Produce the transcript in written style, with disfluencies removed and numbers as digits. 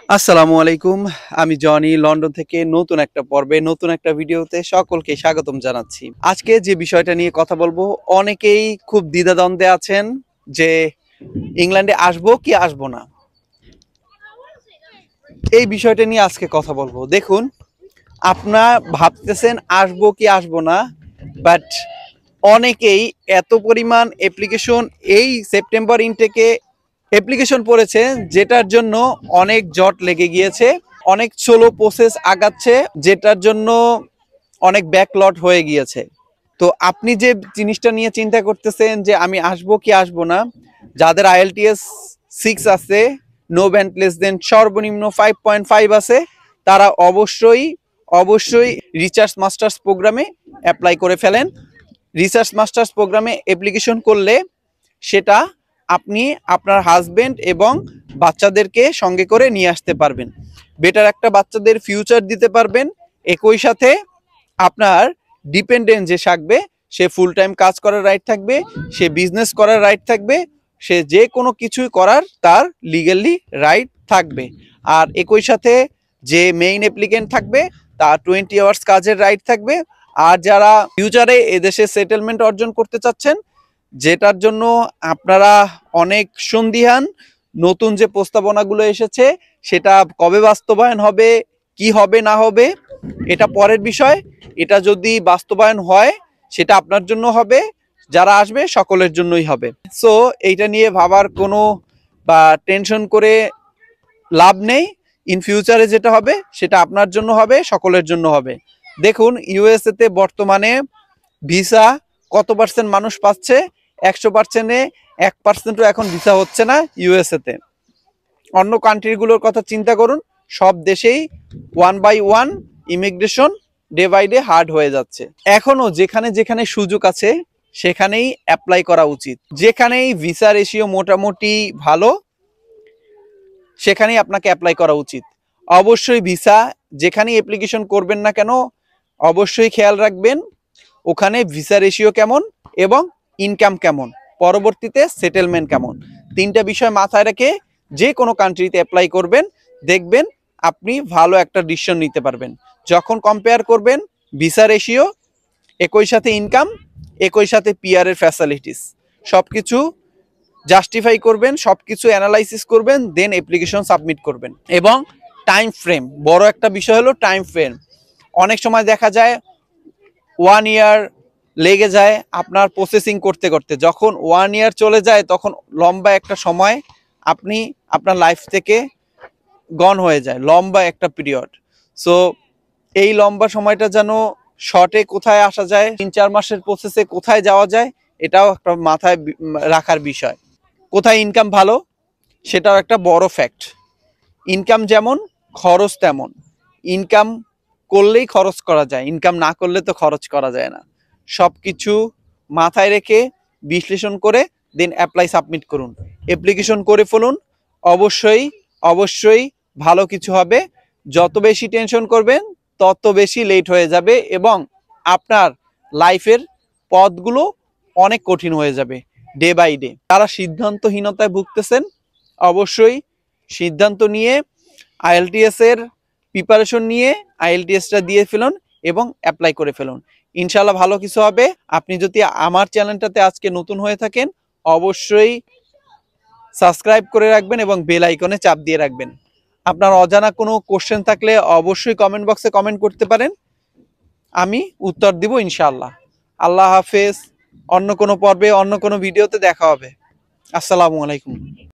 আসসালামু আলাইকুম। আমি জনি লন্ডন থেকে নতুন একটা পর্বে নতুন একটা ভিডিওতে সকলকে স্বাগতম জানাচ্ছি। আজকে যে বিষয়টা নিয়ে কথা বলবো, অনেকেই খুব দ্বিধাদ্বন্দ্বে আছেন যে ইংল্যান্ডে আসবো কি আসবো না। এই বিষয়টা নিয়ে আজকে কথা বলবো। দেখুন, আপনারা ভাবতেছেন আসবো কি আসবো না, বাট অনেকেই এত পরিমাণ অ্যাপ্লিকেশন এই সেপ্টেম্বর ইনটেকে অ্যাপ্লিকেশন পড়েছে, যেটার জন্য অনেক জট লেগে গিয়েছে, অনেক স্লো প্রসেস আগাচ্ছে, যেটার জন্য অনেক ব্যাকলট হয়ে গিয়েছে। তো আপনি যে জিনিসটা নিয়ে চিন্তা করতেছেন যে আমি আসবো কি আসবো না, যাদের IELTS 6 আছে, নো ব্যান্ড লেস দেন সর্বনিম্ন 5.5 আছে, তারা অবশ্যই অবশ্যই রিসার্চ মাস্টার্স প্রোগ্রামে অ্যাপ্লাই করে ফেলেন। রিসার্চ মাস্টার্স প্রোগ্রামে অ্যাপ্লিকেশন করলে সেটা আপনি আপনার হাজবেন্ড এবং বাচ্চাদেরকে সঙ্গে করে নিয়ে আসতে পারবেন। বেটার একটা বাচ্চাদের ফিউচার দিতে পারবেন। একই সাথে আপনার ডিপেন্ডেন্ট যে থাকবে, সে ফুল টাইম কাজ করার রাইট থাকবে, সে বিজনেস করার রাইট থাকবে, সে যে কোনো কিছুই করার তার লিগ্যালি রাইট থাকবে। আর একই সাথে যে মেইন অ্যাপ্লিকেন্ট থাকবে তার 20 আওয়ার্স কাজের রাইট থাকবে। আর যারা ফিউচারে এদেশে সেটেলমেন্ট অর্জন করতে চাচ্ছেন, যেটার জন্য আপনারা অনেক সন্দিহান, নতুন যে প্রস্তাবনাগুলো এসেছে সেটা কবে বাস্তবায়ন হবে, কি হবে না হবে এটা পরের বিষয়। এটা যদি বাস্তবায়ন হয় সেটা আপনার জন্য হবে, যারা আসবে সকলের জন্যই হবে। সো এইটা নিয়ে ভাবার কোনো বা টেনশন করে লাভ নেই। ইন ফিউচারে যেটা হবে সেটা আপনার জন্য হবে, সকলের জন্য হবে। দেখুন, ইউএসএ তে বর্তমানে ভিসা কত পার্সেন্ট মানুষ পাচ্ছে? 100%-এ 1%ও এখন ভিসা হচ্ছে না ইউএসএ তে। অন্য কান্ট্রিগুলোর কথা চিন্তা করুন, সব দেশেই 1 by 1 immigration day by day hard হয়ে যাচ্ছে। এখনো যেখানে যেখানে সুযোগ আছে সেখানেই অ্যাপ্লাই করা উচিত। যেখানেই ভিসা রেশিও মোটামুটি ভালো সেখানেই আপনাকে অ্যাপ্লাই করা উচিত। অবশ্যই ভিসা যেখানেই অ্যাপ্লিকেশন করবেন না কেন, অবশ্যই খেয়াল রাখবেন ওখানে ভিসা রেশিও কেমন এবং ইনকাম কেমন, পরবর্তীতে সেটেলমেন্ট কেমন। তিনটা বিষয় মাথায় রেখে যে কোনো কান্ট্রিতে অ্যাপ্লাই করবেন, দেখবেন আপনি ভালো একটা ডিসিশন নিতে পারবেন। যখন কম্পেয়ার করবেন ভিসা রেশিও, একই সাথে ইনকাম, একই সাথে পিআর এর ফ্যাসিলিটিস, সব কিছু জাস্টিফাই করবেন, সব কিছু অ্যানালাইসিস করবেন, দেন অ্যাপ্লিকেশন সাবমিট করবেন। এবং টাইম ফ্রেম, বড় একটা বিষয় হলো টাইম ফ্রেম। অনেক সময় দেখা যায় 1 ইয়ার লেগে যায় আপনার প্রসেসিং করতে করতে। যখন 1 ইয়ার চলে যায় তখন লম্বা একটা সময় আপনি আপনার লাইফ থেকে গন হয়ে যায়, লম্বা একটা পিরিয়ড। সো এই লম্বা সময়টা যেন শর্টে কোথায় আসা যায়, 3-4 মাসের প্রসেসে কোথায় যাওয়া যায়, এটাও একটা মাথায় রাখার বিষয়। কোথায় ইনকাম ভালো সেটাও একটা বড় ফ্যাক্ট। ইনকাম যেমন খরচ তেমন। ইনকাম করলেই খরচ করা যায়, ইনকাম না করলে তো খরচ করা যায় না। সব কিছু মাথায় রেখে বিশ্লেষণ করে দেন অ্যাপ্লাই সাবমিট করুন, অ্যাপ্লিকেশন করে ফেলুন। অবশ্যই অবশ্যই ভালো কিছু হবে। যত বেশি টেনশন করবেন তত বেশি লেট হয়ে যাবে এবং আপনার লাইফের পথগুলো অনেক কঠিন হয়ে যাবে ডে বাই ডে। তারা সিদ্ধান্তহীনতায় ভুগতেছেন, অবশ্যই সিদ্ধান্ত নিয়ে IELTS এর প্রিপারেশন নিয়ে IELTS-টা দিয়ে ফেলুন এবং অ্যাপ্লাই করে ফেলুন। ইনশাল্লাহ ভালো কিছু হবে। আপনি যদি আমার চ্যানেলটাতে আজকে নতুন হয়ে থাকেন, অবশ্যই সাবস্ক্রাইব করে রাখবেন এবং বেল আইকনে চাপ দিয়ে রাখবেন। আপনার অজানা কোনো কোশ্চেন থাকলে অবশ্যই কমেন্ট বক্সে কমেন্ট করতে পারেন, আমি উত্তর দিব ইনশাআল্লাহ। আল্লাহ হাফেজ। অন্য কোনো পর্বে অন্য কোনো ভিডিওতে দেখা হবে। আসসালামু আলাইকুম।